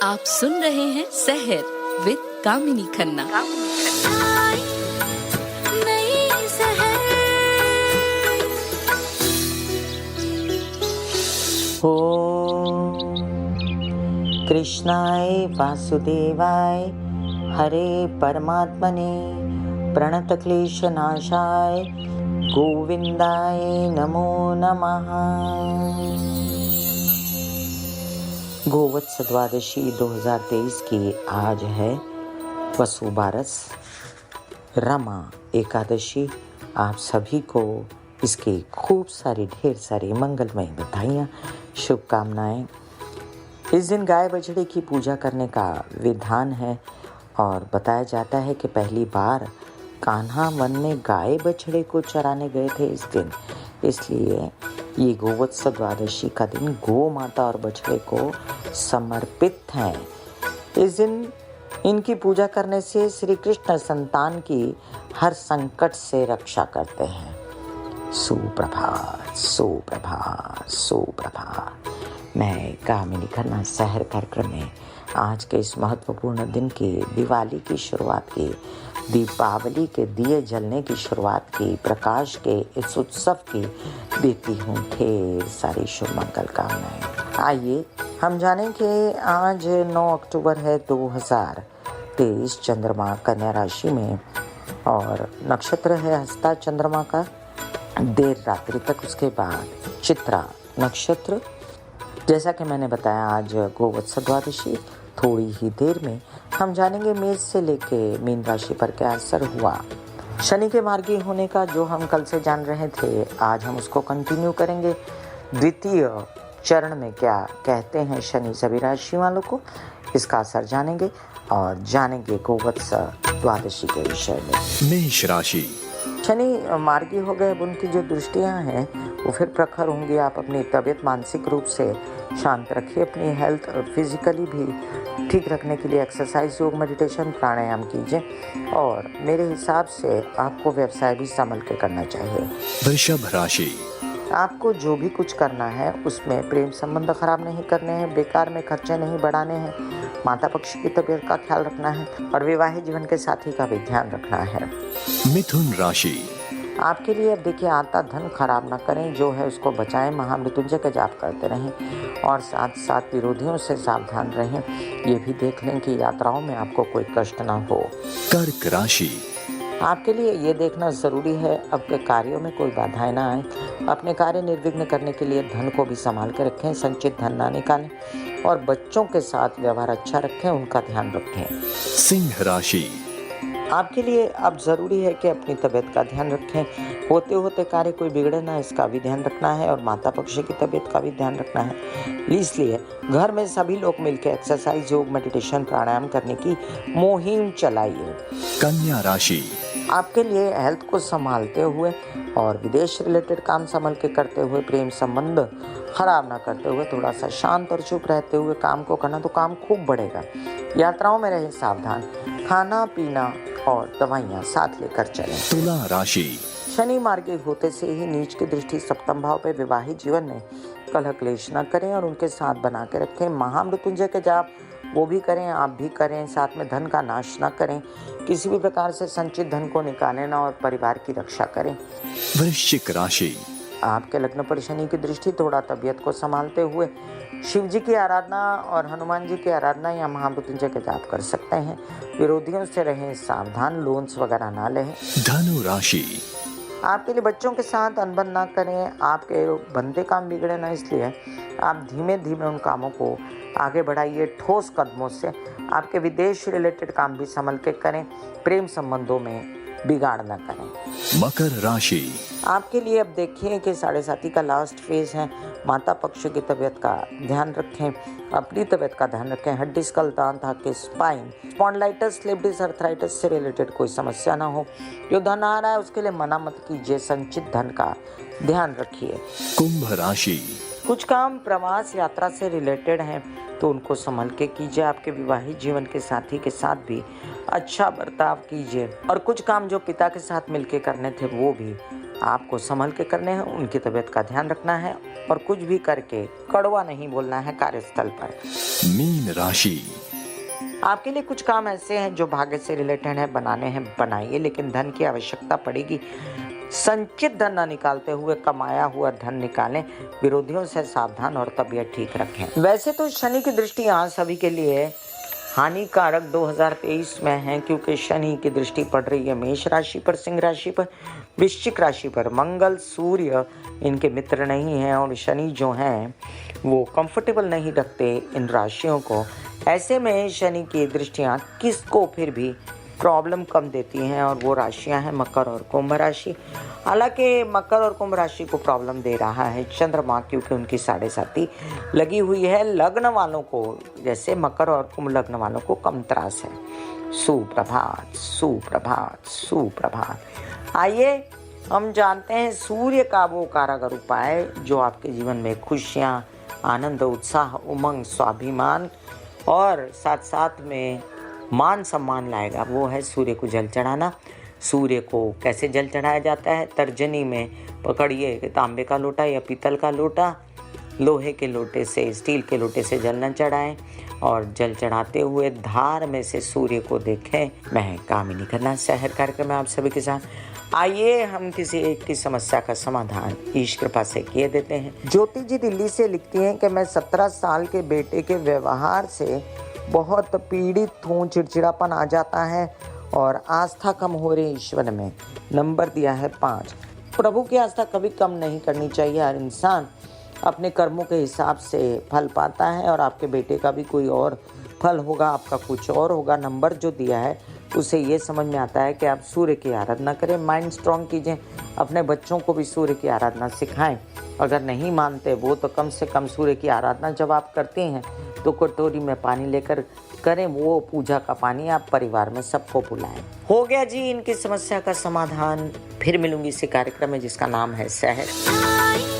आप सुन रहे हैं सहर विद कामिनी खन्ना। ओम कृष्णाय वासुदेवाय हरे परमात्मने प्रणतक्लेशनाशाय गोविंदाय नमो नमः। गोवत्स द्वादशी 2023 की आज है वसु बारस रमा एकादशी। आप सभी को इसकी खूब सारी ढेर सारी मंगलमय बधाइयाँ, शुभकामनाएं। इस दिन गाय बछड़े की पूजा करने का विधान है और बताया जाता है कि पहली बार कान्हा वन में गाय बछड़े को चराने गए थे इस दिन, इसलिए ये गोवत्स द्वादशी का दिन गौ माता और बछड़े को समर्पित है। इस दिन इनकी पूजा करने से श्री कृष्ण संतान की हर संकट से रक्षा करते हैं। सुप्रभात सुप्रभात सुप्रभात। मैं कामिनी खन्ना सहर कार्यक्रम में आज के इस महत्वपूर्ण दिन की, दिवाली की शुरुआत की, दीपावली के दिए जलने की शुरुआत की, प्रकाश के इस उत्सव की देती हूँ ढेर सारी शुभ मंगल कामनाएं। आइए हम जानें कि आज 9 अक्टूबर है 2023, चंद्रमा कन्या राशि में और नक्षत्र है हस्ता चंद्रमा का। देर रात्रि तक उसके बाद चित्रा नक्षत्र। जैसा कि मैंने बताया आज गोवत्स द्वादशी, थोड़ी ही देर में हम जानेंगे मेष से लेके मीन राशि पर क्या असर हुआ। शनि के मार्गी होने का जो हम कल से जान रहे थे, आज हम उसको कंटिन्यू करेंगे। द्वितीय चरण में क्या कहते हैं शनि सभी राशि वालों को, इसका असर जानेंगे और जानेंगे गोवत्स द्वादशी के विषय में। मेष राशि। शनि मार्गी हो गए, उनकी जो दृष्टियां हैं वो फिर प्रखर होंगी। आप अपनी तबीयत मानसिक रूप से शांत रखिए। अपनी हेल्थ फिजिकली भी ठीक रखने के लिए एक्सरसाइज, योग, मेडिटेशन, प्राणायाम कीजिए और मेरे हिसाब से आपको व्यवसाय भी संभल के करना चाहिए। वृषभ राशि। आपको जो भी कुछ करना है उसमें प्रेम संबंध खराब नहीं करने हैं, बेकार में खर्चे नहीं बढ़ाने हैं, माता पक्ष की तबीयत का ख्याल रखना है और विवाहित जीवन के साथी का भी ध्यान रखना है। मिथुन राशि। आपके लिए अब देखिए, आता धन खराब ना करें, जो है उसको बचाएं, महामृत्युंजय का जाप करते रहें और साथ साथ विरोधियों से सावधान रहें। ये भी देख लें कि यात्राओं में आपको कोई कष्ट ना हो। कर्क राशि। आपके लिए ये देखना जरूरी है आपके कार्यों में कोई बाधाएं ना आए। अपने कार्य निर्विघ्न करने के लिए धन को भी संभाल के रखें, संचित धन ना निकालें और बच्चों के साथ व्यवहार अच्छा रखें, उनका ध्यान रखें। सिंह राशि। आपके लिए अब जरूरी है कि अपनी तबीयत का ध्यान रखें। होते होते कार्य कोई बिगड़े ना, इसका भी ध्यान रखना है और माता पक्ष की तबीयत का भी ध्यान रखना है। इसलिए घर में सभी लोग मिलकर एक्सरसाइज, योग, मेडिटेशन, प्राणायाम करने की मुहिम चलाइए। कन्या राशि। आपके लिए हेल्थ को संभालते हुए और विदेश रिलेटेड काम संभल के करते हुए, प्रेम संबंध खराब ना करते हुए, थोड़ा सा शांत और चुप रहते हुए काम को करना तो काम खूब बढ़ेगा। यात्राओं में रहें सावधान, खाना पीना और दवाइयाँ साथ लेकर चलें। तुला राशि। शनि मार्गी होते से ही नीच की दृष्टि सप्तम भाव पे, विवाहित जीवन में कलह क्लेश न करें और उनके साथ बना के रखें। महामृत्युंजय के जाप वो भी करें, आप भी करें, साथ में धन का नाश न करें, किसी भी प्रकार से संचित धन को निकालें ना और परिवार की रक्षा करें। वृश्चिक राशि। आपके लग्न पर शनि की दृष्टि, थोड़ा तबीयत को संभालते हुए शिव जी की आराधना और हनुमान जी की आराधना या महामृत्युंजय के जाप कर सकते हैं। विरोधियों से रहें सावधान, लोन्स वगैरह ना लें। धनु राशि। आपके लिए बच्चों के साथ अनबन ना करें, आपके बनते काम बिगड़े ना, इसलिए आप धीमे धीमे उन कामों को आगे बढ़ाइए ठोस कदमों से। आपके विदेश रिलेटेड काम भी संभल के करें, प्रेम संबंधों में बिगाड़ ना करें। मकर राशि। आपके लिए अब देखिए कि 7.5 का लास्ट फेज है। माता पक्ष की तबीयत का ध्यान रखें, अपनी तबीयत का ध्यान रखें। हड्डी, स्कल, दांत, हाथ, spine, spondylitis, slip disc, arthritis से रिलेटेड कोई समस्या ना हो। जो धन आ रहा है उसके लिए मना मत कीजिए, संचित धन का ध्यान रखिए। कुंभ राशि। कुछ काम प्रवास यात्रा से रिलेटेड हैं तो उनको संभल के कीजिए। आपके विवाहित जीवन के साथी के साथ भी अच्छा बर्ताव कीजिए और कुछ काम जो पिता के साथ मिलके करने थे वो भी आपको संभल के करने हैं, उनकी तबीयत का ध्यान रखना है और कुछ भी करके कड़वा नहीं बोलना है कार्यस्थल पर। मीन राशि। आपके लिए कुछ काम ऐसे हैं जो भाग्य से रिलेटेड है, बनाने हैं बनाइए, लेकिन धन की आवश्यकता पड़ेगी। संचित धन न निकालते हुए कमाया हुआ धन निकालें। विरोधियों से सावधान और तबीयत ठीक रखें। वैसे तो शनि की दृष्टि यहाँ सभी के लिए हानिकारक 2023 में है, क्योंकि शनि की दृष्टि पड़ रही है मेष राशि पर, सिंह राशि पर, वृश्चिक राशि पर। मंगल सूर्य इनके मित्र नहीं हैं और शनि जो हैं वो कंफर्टेबल नहीं रखते इन राशियों को। ऐसे में शनि की दृष्टियाँ किसको फिर भी प्रॉब्लम कम देती हैं, और वो राशियां हैं मकर और कुंभ राशि। हालांकि मकर और कुंभ राशि को प्रॉब्लम दे रहा है चंद्रमा, क्योंकि उनकी 7.5 लगी हुई है। लग्न वालों को, जैसे मकर और कुंभ लग्न वालों को कम त्रास है। सुप्रभात सुप्रभात सुप्रभात। आइए हम जानते हैं सूर्य का वो कारगर उपाय जो आपके जीवन में खुशियाँ, आनंद, उत्साह, उमंग, स्वाभिमान और साथ साथ में मान सम्मान लाएगा। वो है सूर्य को जल चढ़ाना। सूर्य को कैसे जल चढ़ाया जाता है? तर्जनी में पकड़िए तांबे का लोटा या पीतल का लोटा, लोहे के लोटे से, स्टील के लोटे से जल न चढ़ाएं और जल चढ़ाते हुए धार में से सूर्य को देखें। मैं कामिनी खन्ना शहर कार्यक्रम में आप सभी के साथ। आइए हम किसी एक की समस्या का समाधान ईश कृपा से किए देते हैं। ज्योति जी दिल्ली से लिखती हैं कि मैं 17 साल के बेटे के व्यवहार से बहुत पीड़ित हूँ, चिड़चिड़ापन आ जाता है और आस्था कम हो रही ईश्वर में। नंबर दिया है 5। प्रभु की आस्था कभी कम नहीं करनी चाहिए। हर इंसान अपने कर्मों के हिसाब से फल पाता है और आपके बेटे का भी कोई और फल होगा, आपका कुछ और होगा। नंबर जो दिया है उससे ये समझ में आता है कि आप सूर्य की आराधना करें, माइंड स्ट्रॉन्ग कीजिए, अपने बच्चों को भी सूर्य की आराधना सिखाएं। अगर नहीं मानते वो तो कम से कम सूर्य की आराधना जब आप करते हैं तो कटोरी में पानी लेकर करें, वो पूजा का पानी आप परिवार में सबको पिलाएं। हो गया जी इनकी समस्या का समाधान। फिर मिलूंगी इसी कार्यक्रम में जिसका नाम है शहर।